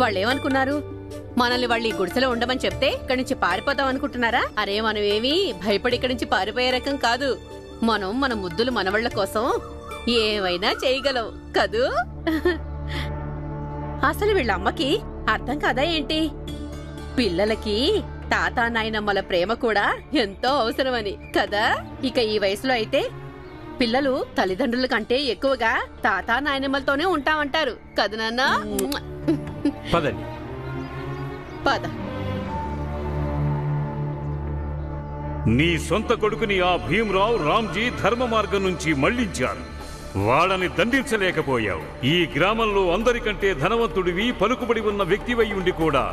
వాళ్ళేమనుకున్నారు? మనల్ని వాళ్ళు ఈ గుడిసెలో ఉండమని చెప్తే ఇక్కడి నుంచి పారిపోతాం అనుకుంటున్నారా? అరే, మనమేమీ భయపడి ఇక్కడి నుంచి పారిపోయే రకం కాదు. మనం మన ముద్దులు మనవళ్ల కోసం ఏమైనా చేయగలం కదూ. అసలు వీళ్ళ అమ్మకి అర్థం కాదా ఏంటి? పిల్లలకి తాత నాయనమ్మల ప్రేమ కూడా ఎంతో అవసరమని కదా. ఇక ఈ వయసులో అయితే పిల్లలు తల్లిదండ్రుల కంటే ఎక్కువగా తాత నాయనమ్మలతోనే ఉంటామంటారు కదా నాన్నా. పదండి. పద. నీ సొంత కొడుకుని ఆ భీమరావు రామ్జీ ధర్మ మార్గం నుంచి మళ్లించారు. వాళ్ళని దండించలేకపోయావు. ఈ గ్రామంలో అందరికంటే ధనవంతుడివి, పలుకుబడి ఉన్న వ్యక్తివై ఉండి కూడా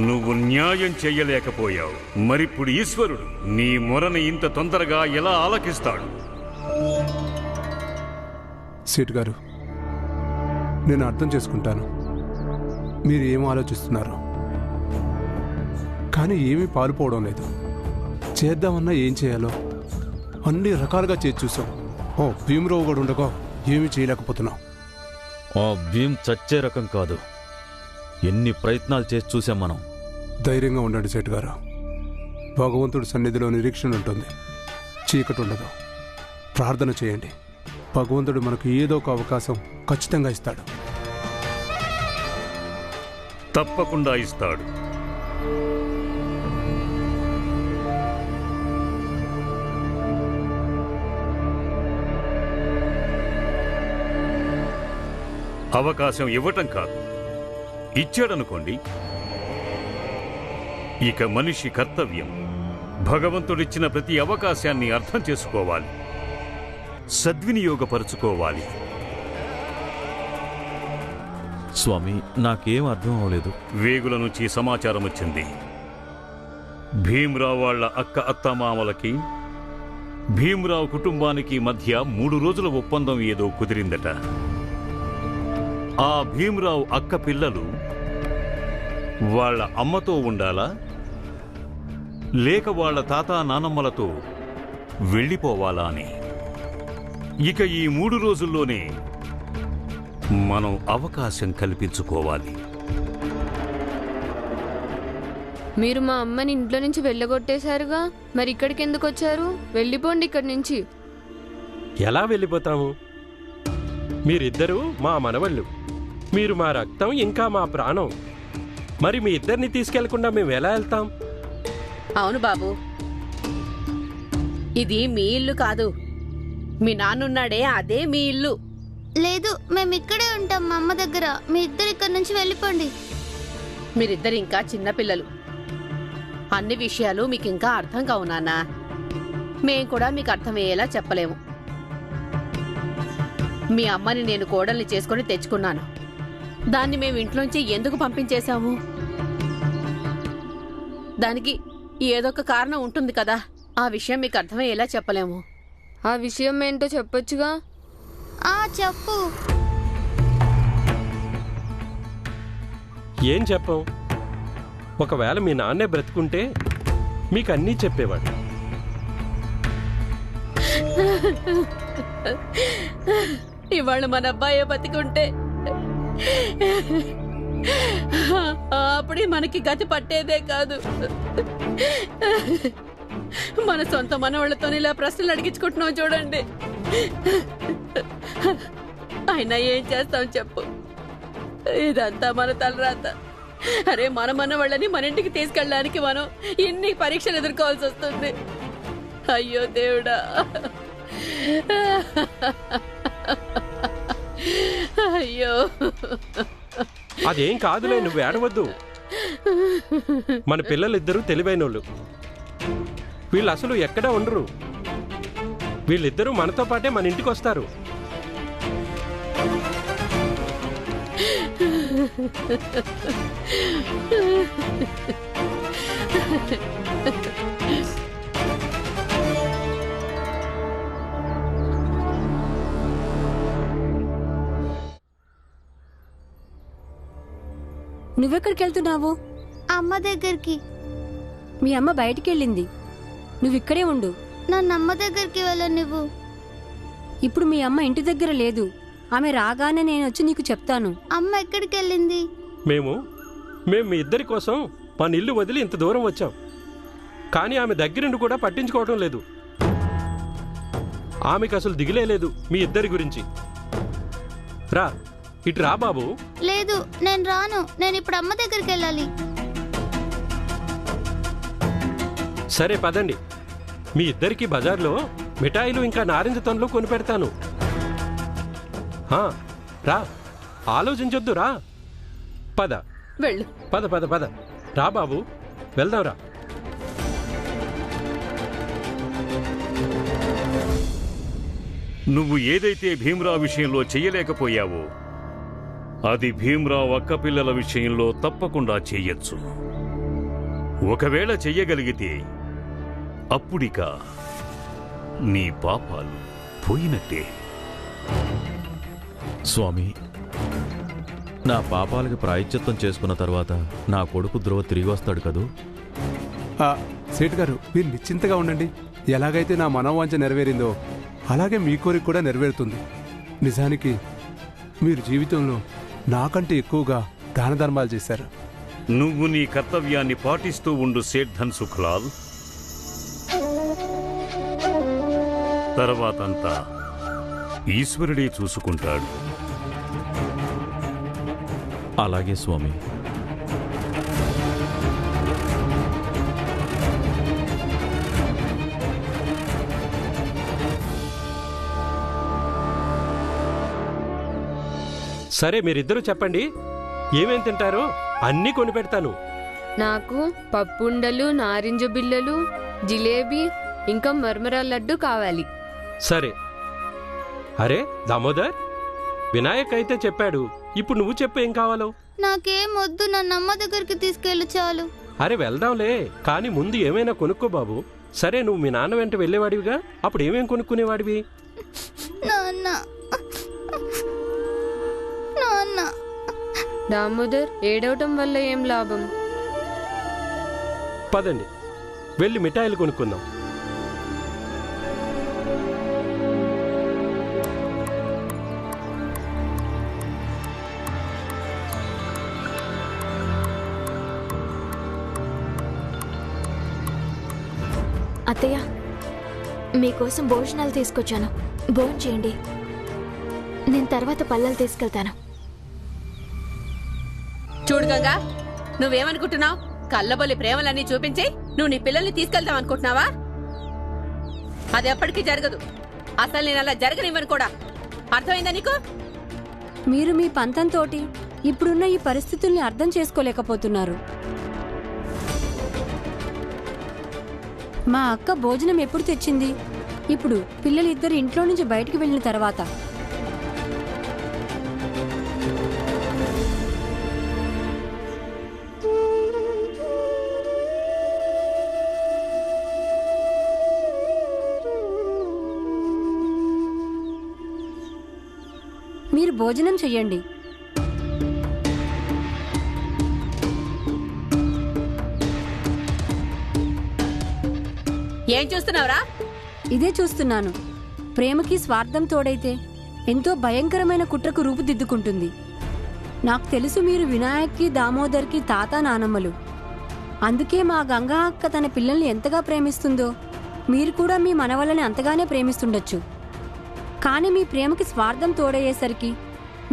నువ్వు న్యాయం చెయ్యలేకపోయావు. మరిప్పుడు ఈశ్వరుడు నీ మొరని ఇంత తొందరగా ఎలా ఆలకిస్తాడు? సేటు గారు, నేను అర్థం చేసుకుంటాను మీరు ఏం ఆలోచిస్తున్నారు, కానీ ఏమీ పాలుపోవడం లేదు. చేద్దామన్నా ఏం చేయాలో అన్ని రకాలుగా చేసి చూసాం. ఓ భీమరావు కూడా ఉండగా ఏమీ చేయలేకపోతున్నాం. ఆ భీమ్ చచ్చే రకం కాదు. ఎన్ని ప్రయత్నాలు చేసి చూసాం మనం. ధైర్యంగా ఉండండి సేటు గారు. భగవంతుడి సన్నిధిలో నిరీక్షణ ఉంటుంది, చీకటి ఉండదు. ప్రార్థన చేయండి, భగవంతుడు మనకు ఏదో ఒక అవకాశం ఖచ్చితంగా ఇస్తాడు. తప్పకుండా ఇస్తాడు. అవకాశం ఇవ్వటం కాదు, ఇచ్చాడనుకోండి. ఇక మనిషి కర్తవ్యం భగవంతుడిచ్చిన ప్రతి అవకాశాన్ని అర్థం చేసుకోవాలి, సద్వినియోగపరుచుకోవాలి. స్వామి, నాకేం అర్థం అవలేదు. వేగుల నుంచి సమాచారం వచ్చింది. భీమరావు వాళ్ళ అక్క అత్తమామలకి భీమరావు కుటుంబానికి మధ్య 3 రోజుల ఒప్పందం ఏదో కుదిరిందట. ఆ భీమరావు అక్క పిల్లలు వాళ్ళ అమ్మతో ఉండాలా, లేక వాళ్ళ తాత నానమ్మలతో వెళ్ళిపోవాలా అని. ఇక ఈ 3 రోజుల్లోనే మనం అవకాశం కల్పించుకోవాలి. మీరు మా అమ్మని ఇంట్లో నుంచి వెళ్ళగొట్టేశారుగా, మరి ఇక్కడికి ఎందుకు వచ్చారు? వెళ్ళిపోండి ఇక్కడి నుంచి. ఎలా వెళ్ళిపోతాము? మీరిద్దరూ మా మనవళ్ళు, మీరు మా రక్తం, ఇంకా మా ప్రాణం. మరి మీ ఇద్దరిని తీసుకెళ్లకుండా మేము ఎలా వెళ్తాం? అవును బాబు, ఇది మీ ఇల్లు కాదు. మీ నాన్నున్నాడే, అదే మీ ఇల్లు. లేదు, మేము ఇక్కడే ఉంటాం మా అమ్మ దగ్గర. మీ ఇద్దరు ఇక్కడి నుంచి వెళ్ళిపోండి. మీరిద్దరు ఇంకా చిన్నపిల్లలు. అన్ని విషయాలు మీకు ఇంకా అర్థం కావు నాన్న. మేం కూడా మీకు అర్థమయ్యేలా చెప్పలేము. మీ అమ్మని నేను కోడల్ని చేసుకుని తెచ్చుకున్నాను. దాన్ని మేము ఇంట్లోంచి ఎందుకు పంపించేశాము? దానికి ఏదొక కారణం ఉంటుంది కదా. ఆ విషయం మీకు అర్థమయ్యేలా చెప్పలేము. ఆ విషయం ఏంటో చెప్పొచ్చుగా. చెప్పు. ఏం చెప్పం? ఒకవేళ మీ నాన్నే బ్రతుకుంటే మీకు అన్నీ చెప్పేవాడు. ఇవాళ మన అబ్బాయి బతికుంటే అప్పుడే మనకి గతి పట్టేదే కాదు. మన సొంత మనవాళ్లతో ఇలా ప్రశ్నలు అడిగించుకుంటున్నాం చూడండి. అయినా ఏం చేస్తాం చెప్పు, ఇదంతా మన తలరాత. అరే, మన మనవాళ్ళని మన ఇంటికి తీసుకెళ్ళడానికి మనం ఎన్ని పరీక్షలు ఎదుర్కోవాల్సి వస్తుంది. అయ్యో దేవుడా. అయ్యో, అదేం కాదులే, నువ్వు ఏడవద్దు. మన పిల్లలిద్దరూ తెలివైనోళ్ళు. వీళ్ళు అసలు ఎక్కడ ఉండరు. వీళ్ళిద్దరూ మనతో పాటే మన ఇంటికి వస్తారు. నువ్వెక్కడికి వెళ్తున్నావు? అమ్మ దగ్గరికి. మీ అమ్మ బయటికి వెళ్ళింది, నువ్విక్కడే ఉండు. నన్ను అమ్మ దగ్గరికి వెళ్ళ నువ్వు. ఇప్పుడు మీ అమ్మ ఇంటి దగ్గర లేదు. ఆమె రాగానే నేను వచ్చి నీకు చెప్తాను. అమ్మ ఎక్కడికి వెళ్ళింది? మేము మీ ఇద్దరి కోసం మన ఇల్లు వదిలి ఇంత దూరం వచ్చాం. కానీ ఆమె దగ్గరుండి కూడా పట్టించుకోవడం లేదు. ఆమెకు అసలు దిగులే లేదు మీ ఇద్దరి గురించి. రా, ఇటు రా బాబు. లేదు, నేను రాను. నేను ఇప్పుడు అమ్మ దగ్గరికి వెళ్ళాలి. సరే పదండి, మీ ఇద్దరికి బజార్లో మిఠాయిలు ఇంకా నారింజ తొనలు కొనిపెడతాను. రా, ఆలోచించొద్దు, రా. పద వెళ్ళు. పద పద పద, రా బాబు, వెళ్దాం రా. నువ్వు ఏదైతే భీమ్రావ్ విషయంలో చెయ్యలేకపోయావో అది భీమ్రావ్ అక్కపిల్లల విషయంలో తప్పకుండా చెయ్యొచ్చు. ఒకవేళ చెయ్యగలిగితే అప్పుడిక నీ పాపాలు పోయినట్టే. స్వామి, నా పాపాలకి ప్రాయశ్చిత్తం చేసుకున్న తర్వాత నా కొడుకు ధ్రువ తిరిగి వస్తాడు కదూ? సేటు గారు, మీరు నిశ్చింతగా ఉండండి. ఎలాగైతే నా మనోవాంఛ నెరవేరిందో అలాగే మీ కోరిక కూడా నెరవేరుతుంది. నిజానికి మీరు జీవితంలో నాకంటే ఎక్కువగా దాన ధర్మాలు చేశారు. నువ్వు నీ కర్తవ్యాన్ని పాటిస్తూ ఉండు సేఠ్ ధన్సుఖ్లాల్. తర్వాతంతా ఈశ్వరుడే చూసుకుంటాడు. అలాగే స్వామి. సరే, మీరిద్దరూ చెప్పండి, ఏమేం తింటారో అన్నీ కొనిపెడతాను. నాకు పప్పుండలు, నారింజ బిళ్ళలు, జిలేబీ ఇంకా మర్మరా లడ్డు కావాలి. సరే. అరే దామోదర్, వినాయక్ అయితే చెప్పాడు, ఇప్పుడు నువ్వు చెప్పు ఏం కావాలో. నాకేం వద్దు, నన్ను అమ్మ దగ్గరికి తీసుకెళ్ళు చాలు. అరే వెళ్దాంలే, కానీ ముందు ఏమైనా కొనుక్కో బాబు. సరే, నువ్వు మీ నాన్న వెంట వెళ్ళేవాడివిగా, అప్పుడు ఏమేం కొనుక్కునేవాడివి? నాన్న, నాన్న. దామోదర్, ఏడవటం వల్ల ఏం లాభం? పదండి, వెళ్ళి మిఠాయిలు కొనుక్కుందాం. అత్తయ్య, మీకోసం భోజనాలు తీసుకొచ్చాను, భోజనం చేయండి. నేను తర్వాత పల్లెలు తీసుకెళ్తాను. చూడు గంగా, నువ్వేమనుకుంటున్నావు? కళ్ళబొల్లి ప్రేమలన్నీ చూపించి నువ్వు నీ పిల్లల్ని తీసుకెళ్తావు అనుకుంటున్నావా? అది ఎప్పటికీ జరగదు. అసలు నేను అలా జరగనివ్వను కూడా. అర్థమైందా నీకు? మీరు మీ పంతంతోటి ఇప్పుడున్న ఈ పరిస్థితుల్ని అర్థం చేసుకోలేకపోతున్నారు. మా అక్క భోజనం ఎప్పుడు తెచ్చింది? ఇప్పుడు పిల్లలిద్దరు ఇంట్లో నుంచి బయటికి వెళ్ళిన తర్వాత. మీరు భోజనం చెయ్యండి. ఏం చూస్తున్నావురా? ఇదే చూస్తున్నాను. ప్రేమకి స్వార్థం తోడైతే ఎంతో భయంకరమైన కుట్రకు రూపుదిద్దుకుంటుంది. నాకు తెలుసు మీరు వినాయక్కి, దామోదర్కి తాత నానమ్మలు. అందుకే మా గంగా అక్క తన పిల్లల్ని ఎంతగా ప్రేమిస్తుందో మీరు కూడా మీ మనవలని అంతగానే ప్రేమిస్తుండొచ్చు. కానీ మీ ప్రేమకి స్వార్థం తోడయ్యేసరికి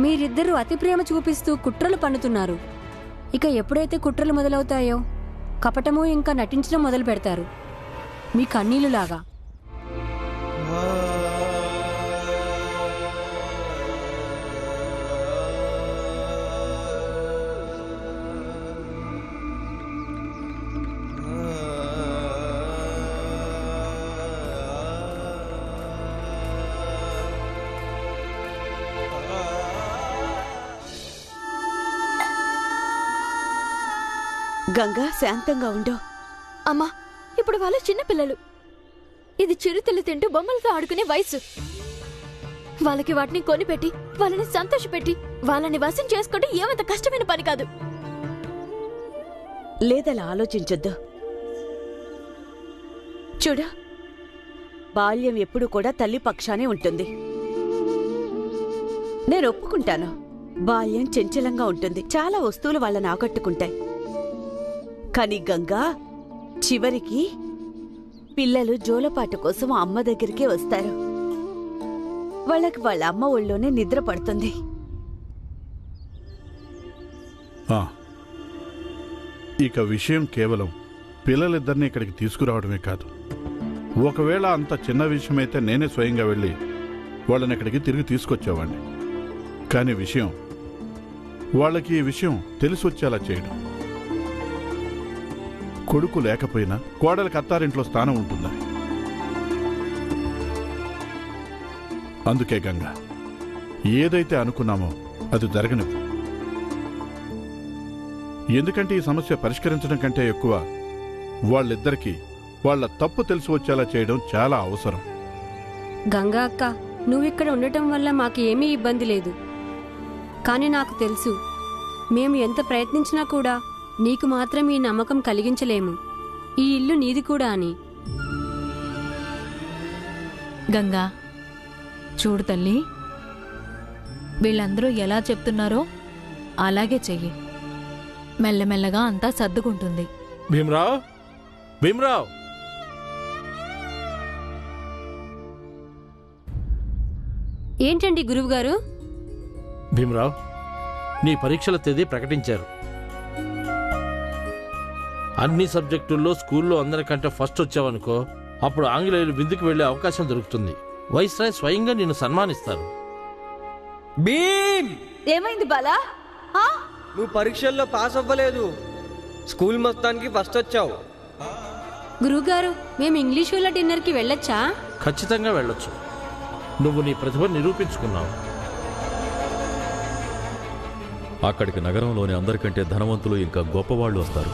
మీరిద్దరూ అతి ప్రేమ చూపిస్తూ కుట్రలు పన్నుతున్నారు. ఇక ఎప్పుడైతే కుట్రలు మొదలవుతాయో కపటము ఇంకా నటించడం మొదలు పెడతారు, మీ కన్నీళ్లులాగా. గంగా, శాంతంగా ఉండు. అమ్మా, ఇప్పుడు వాళ్ళ చిన్నపిల్లలు. ఇది చిరుతిళ్ళు తింటూ బొమ్మలతో ఆడుకునే వయసు. వాళ్ళకి వాటిని కొనిపెట్టి వాళ్ళని సంతోషపెట్టి వాళ్ళని వశం చేసుకుంటే ఏమంత కష్టమైన పని కాదు. లేదలా ఆలోచించొద్దు. చూడు, బాల్యం ఎప్పుడు కూడా తల్లి పక్షానే ఉంటుంది. నేను ఒప్పుకుంటాను. బాల్యం చంచలంగా ఉంటుంది, చాలా వస్తువులు వాళ్ళని ఆకట్టుకుంటాయి. కానీ గంగా, చివరికి పిల్లలు జోలపాట కోసం అమ్మ దగ్గరికే వస్తారు. వాళ్ళకి వాళ్ళ అమ్మ ఒళ్ళోనే నిద్ర పడుతుంది. ఇక విషయం కేవలం పిల్లలిద్దరిని ఇక్కడికి తీసుకురావడమే కాదు. ఒకవేళ అంత చిన్న విషయమైతే నేనే స్వయంగా వెళ్ళి వాళ్ళని ఇక్కడికి తిరిగి తీసుకొచ్చేవాడిని. కానీ విషయం వాళ్ళకి ఈ విషయం తెలిసి వచ్చేలా చేయడం. కొడుకు లేకపోయినా కోడలికి అత్తారింట్లో స్థానం ఉంటుందని. అందుకే గంగా, ఏదైతే అనుకున్నామో అది జరగనివ్వు. ఎందుకంటే ఈ సమస్య పరిష్కరించడం కంటే ఎక్కువ వాళ్ళిద్దరికీ వాళ్ళ తప్పు తెలిసి వచ్చేలా చేయడం చాలా అవసరం. గంగా అక్క, నువ్విక్కడ ఉండటం వల్ల మాకు ఏమీ ఇబ్బంది లేదు. కానీ నాకు తెలుసు, మేము ఎంత ప్రయత్నించినా కూడా నీకు మాత్రం ఈ నమ్మకం కలిగించలేము, ఈ ఇల్లు నీది కూడా అని. గంగా, చూడు తల్లి, వీళ్ళందరూ ఎలా చెప్తున్నారో అలాగే చెయ్యి. మెల్లమెల్లగా అంతా సర్దుకుంటుంది. భీమరావ్, భీమరావ్! ఏంటండి గురువుగారు? భీమరావ్, నీ పరీక్షల తేదీ ప్రకటించారు. అన్ని సబ్జెక్టుల్లో స్కూల్లో అందరికంటే ఫస్ట్ వచ్చావనుకో, అప్పుడు ఆంగ్లేయులు విందుకు వెళ్లే అవకాశం దొరుకుతుంది. వైస్రాయ్ స్వయంగా నిన్ను సన్మానిస్తారు. భీమ్! ఏమైంది బాలా? నువ్వు పరీక్షల్లో పాస్ అవ్వలేదు, స్కూల్ మొత్తానికి ఫస్ట్ వచ్చావు. గురువుగారు, మేము ఇంగ్లీష్ వాళ్ళ డిన్నర్కి వెళ్ళొచ్చా? ఖచ్చితంగా వెళ్ళొచ్చు. నువ్వు నీ ప్రతిభ నిరూపించుకున్నావు. అక్కడికి నగరంలోని అందరికంటే ధనవంతులు ఇంకా గొప్పవాళ్లు వస్తారు.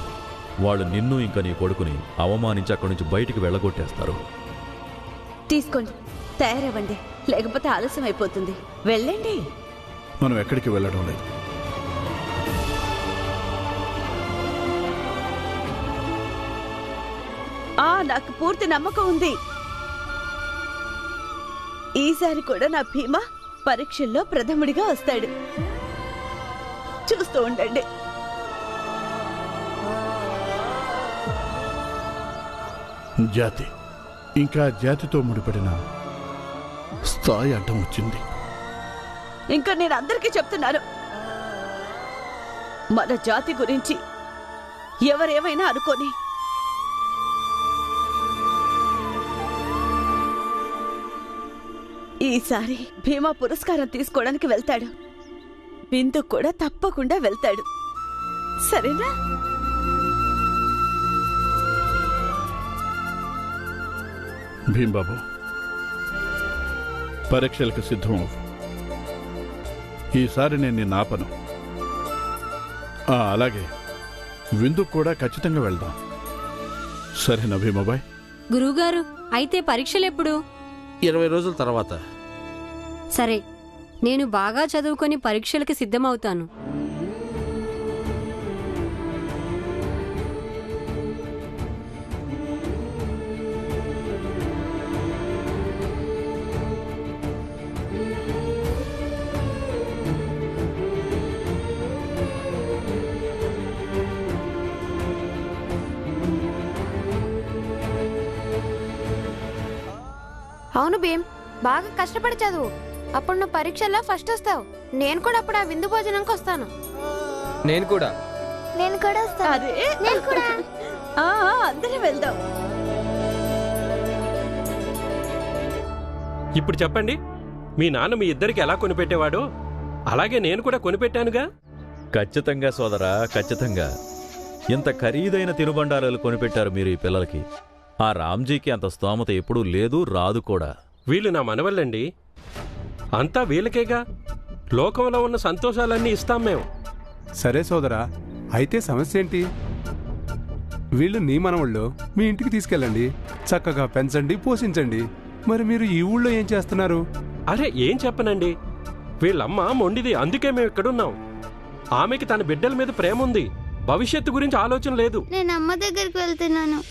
వాళ్ళు నిన్ను ఇంకా నీ కొడుకుని అవమానించి అక్కడి నుంచి బయటికి వెళ్ళగొట్టేస్తారు. తీసుకోండి, తయారవ్వండి, లేకపోతే ఆలస్యం అయిపోతుంది. వెళ్ళండి. మనం ఎక్కడికి వెళ్ళడం లేదు. నాకు పూర్తి నమ్మకం ఉంది. ఈసారి కూడా నా భీమా పరీక్షల్లో ప్రథముడిగా వస్తాడు. చూస్తూ ఉండండి. జాతి, ఇంకా జాతితో ముడిపడిన స్థాయి అడ్డం వచ్చింది. ఇంకా నేను అందరికీ చెప్తున్నాను, మన జాతి గురించి ఎవరేమైనా అనుకోని ఈసారి భీమా పురస్కారం తీసుకోవడానికి వెళ్తాడు. బిందు కూడా తప్పకుండా వెళ్తాడు. సరేనా? భీంబాబు, పరీక్షలకు సిద్ధం అవ్వు. ఈసారి నేను నిన్ను ఆపను. అలాగే విందుకు కూడా ఖచ్చితంగా వెళ్దాం. సరేనా భీమాబాయ్? గురువుగారు, అయితే పరీక్షలెప్పుడు? 20 రోజుల తర్వాత. సరే, నేను బాగా చదువుకొని పరీక్షలకి సిద్ధమవుతాను. అవును భీమ్, బాగా కష్టపడి చదువు. అప్పుడు నువ్వు పరీక్షల్లో ఫస్ట్ వస్తావు. నేను కూడా అప్పుడు ఆ విందు భోజనంకి వస్తాను. నేను కూడా వస్తాను. అందరం వెళ్దాం. ఇప్పుడు చెప్పండి, మీ నాన్న మీ ఇద్దరికి ఎలా కొనిపెట్టేవాడో అలాగే నేను కూడా కొనిపెట్టానుగా. ఖచ్చితంగా సోదరా, ఖచ్చితంగా. ఇంత ఖరీదైన తినుబండారాలు కొనిపెట్టారు మీరు ఈ పిల్లలకి. ఆ రామ్జీకి అంత స్తోమత ఎప్పుడూ లేదు, రాదు కూడా. వీళ్ళు నా మనవళ్ళండి, అంతా వీళ్ళకేగా. లోకంలో ఉన్న సంతోషాలన్నీ ఇస్తాం మేము. సరే సోదరా, అయితే సమస్య ఏంటి? వీళ్ళు నీ మనవాళ్ళు, మీ ఇంటికి తీసుకెళ్ళండి, చక్కగా పెంచండి, పోషించండి. మరి మీరు ఈ ఊళ్ళో ఏం చేస్తున్నారు? అరే, ఏం చెప్పనండి, వీళ్ళమ్మ మొండిది, అందుకే మేము ఇక్కడున్నాం. ఆమెకి తన బిడ్డల మీద ప్రేమ ఉంది, భవిష్యత్తు గురించి ఆలోచన లేదు. నేను అమ్మ దగ్గరికి వెళ్తున్నాను.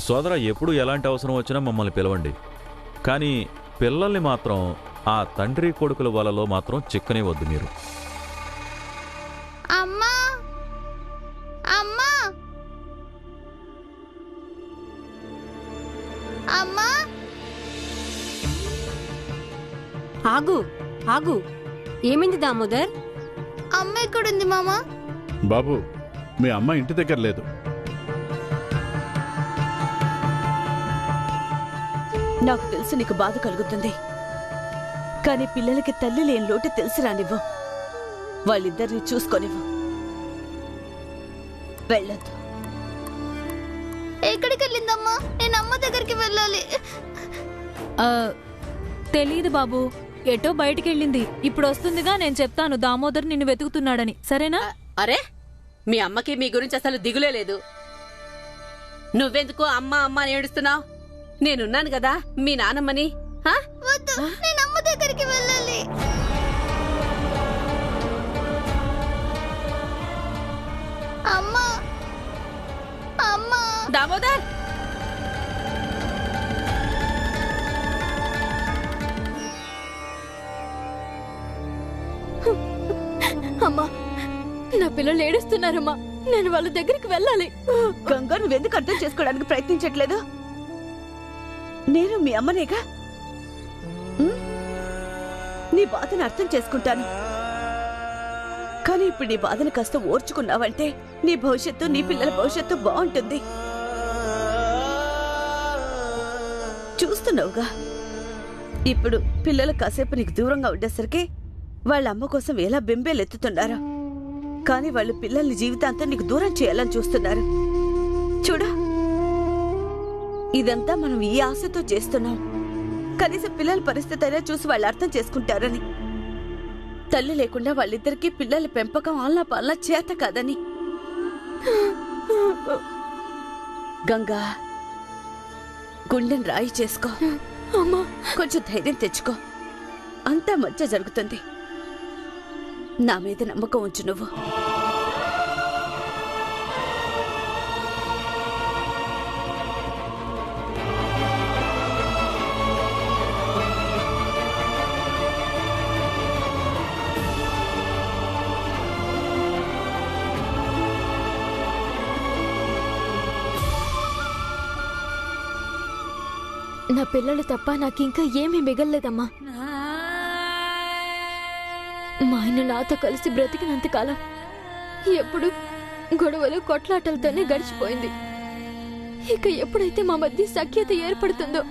సోదర, ఎప్పుడు ఎలాంటి అవసరం వచ్చినా మమ్మల్ని పిలవండి. కానీ పిల్లల్ని మాత్రం ఆ తండ్రి కొడుకుల వలలో మాత్రం చిక్కనివద్దు మీరు. అమ్మా అమ్మా అమ్మా ఆగు ఆగు, ఏమైంది దామోదర్? అమ్మ ఎక్కడుంది మామా? బాబు, మీ అమ్మ ఇంటి దగ్గర లేదు. నాకు తెలుసు నీకు బాధ కలుగుతుంది, కానీ పిల్లలకి తల్లి లేని లోటు తెలిసి రానివ్వు. వాళ్ళిద్దరిని చూసుకొనివ్వు. వెళ్ళొద్దు. ఎక్కడికి వెళ్ళిందమ్మా? నేను అమ్మ దగ్గరికి వెళ్ళాలి. తెలీదు బాబు, ఎటో బయటికి వెళ్ళింది. ఇప్పుడు వస్తుందిగా, నేను చెప్తాను దామోదర్ నిన్ను వెతుకుతున్నాడని, సరేనా? అరే, మీ అమ్మకి మీ గురించి అసలు దిగులే లేదు. నువ్వెందుకు అమ్మ అమ్మ అని ఏడుస్తున్నావు? నేనున్నాను కదా మీ నానమ్మని. వద్దు, నేను అమ్మ దగ్గరికి వెళ్ళాలి. అమ్మా అమ్మా. దామోదర్, అమ్మా, నా పిల్లలు ఏడుస్తున్నారమ్మా. నేను వాళ్ళ దగ్గరికి వెళ్ళాలి. గంగా, నువ్వెందుకు అర్థం చేసుకోవడానికి ప్రయత్నించట్లేదు? నేను మీ అమ్మనేగా. నీ బాధను అర్థం చేసుకుంటాను, కానీ ఇప్పుడు నీ బాధను కాస్త ఓర్చుకున్నావంటే నీ భవిష్యత్తు, నీ పిల్లల భవిష్యత్తు బాగుంటుంది. చూస్తున్నావుగా, ఇప్పుడు పిల్లలు కాసేపు నీకు దూరంగా ఉండేసరికి వాళ్ళ అమ్మ కోసం ఎలా బెంబేలెత్తుతున్నారో. కానీ వాళ్ళు పిల్లల్ని జీవితాంతం నీకు దూరం చేయాలని చూస్తున్నారు. చూడు, ఇదంతా మనం ఈ ఆశతో చేస్తున్నాం. కనీసం పిల్లల పరిస్థితి అయినా చూసి వాళ్ళు అర్థం చేసుకుంటారని. తల్లి లేకుండా వాళ్ళిద్దరికీ పిల్లల పెంపకం ఆల్లా పాల్లా చేత కాదని. గంగా, గుండెని రాయి చేసుకో. అమ్మా, కొంచెం ధైర్యం తెచ్చుకో. అంతా మంచి జరుగుతుంది. నా మీద నమ్మకం ఉంచు నువ్వు. నా పిల్లలు తప్ప నాకింకా ఏమీ మిగల్లేదమ్మా. మా ఆయన నాతో కలిసి బ్రతికినంతకాలం ఎప్పుడు గొడవలు కొట్లాటలతోనే గడిచిపోయింది. ఇక ఎప్పుడైతే మా మధ్య సఖ్యత ఏర్పడుతుందో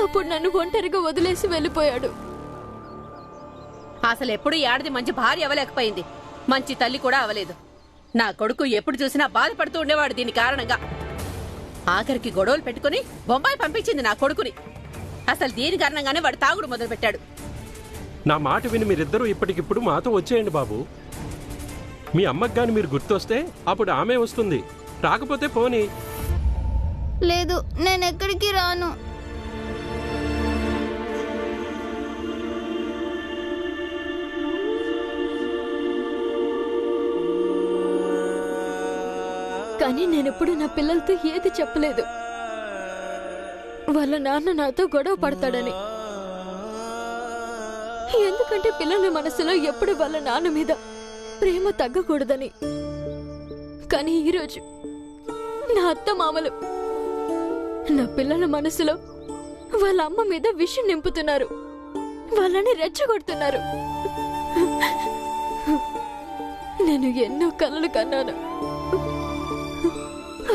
అప్పుడు నన్ను ఒంటరిగా వదిలేసి వెళ్ళిపోయాడు. అసలు ఎప్పుడు ఏడాది మంచి భార్య అవ్వలేకపోయింది, మంచి తల్లి కూడా అవ్వలేదు. నా కొడుకు ఎప్పుడు చూసినా బాధపడుతూ ఉండేవాడు దీని కారణంగా. ఆఖరికి గొడవలు పెట్టుకుని బొంబాయి పంపించింది నా కొడుకుని. అసలు దీని కారణంగానే వాడు తాగుడు మొదలు పెట్టాడు. నా మాట విని మీరిద్దరూ ఇప్పటికిప్పుడు మాతో వచ్చేయండి బాబు. మీ అమ్మకి గాని మీరు గుర్తొస్తే అప్పుడు ఆమె వస్తుంది, రాకపోతే పోనీ. లేదు, నేను ఎక్కడికి రాను. కానీ నేనెప్పుడు నా పిల్లలతో ఏది చెప్పలేదు. వాళ్ళ నాన్న నాతో గొడవ పడతాడని. ఎందుకంటే పిల్లల మనసులో ఎప్పుడు వాళ్ళ నాన్న మీద ప్రేమ తగ్గకూడదని. కానీ ఈరోజు నా అత్త మామలు నా పిల్లల మనసులో వాళ్ళ అమ్మ మీద విషం నింపుతున్నారు, వాళ్ళని రెచ్చగొడుతున్నారు. నేను ఎన్నో కలలు కన్నాను,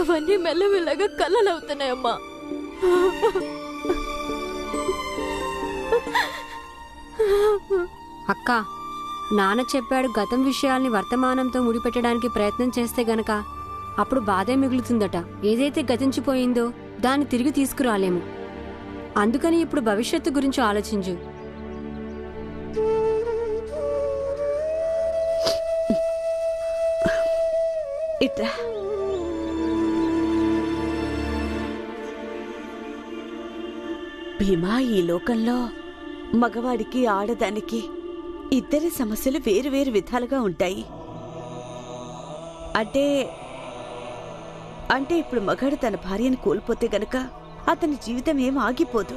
అవన్నీ మెల్లమెల్లగా కలలవుతున్నాయమ్మా. అక్క, నాన్న చెప్పాడు గతం విషయాల్ని వర్తమానంతో ముడిపెట్టడానికి ప్రయత్నం చేస్తే గనక అప్పుడు బాధే మిగులుతుందట. ఏదైతే గతించిపోయిందో దాన్ని తిరిగి తీసుకురాలేము. అందుకని ఇప్పుడు భవిష్యత్తు గురించి ఆలోచించు. ఇట్రా. భీమా, ఈ లోకంలో మగవాడికి ఆడదానికి ఇద్దరి సమస్యలు వేరు వేరు విధాలుగా ఉంటాయి. అంటే ఇప్పుడు మగాడు తన భార్యను కోల్పోతే గనక అతని జీవితం ఏం ఆగిపోదు.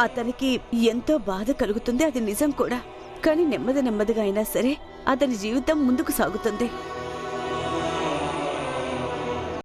అతనికి ఎంతో బాధ కలుగుతుంది, అది నిజం కూడా. కానీ నెమ్మదిగా అయినా సరే అతని జీవితం ముందుకు సాగుతుంది.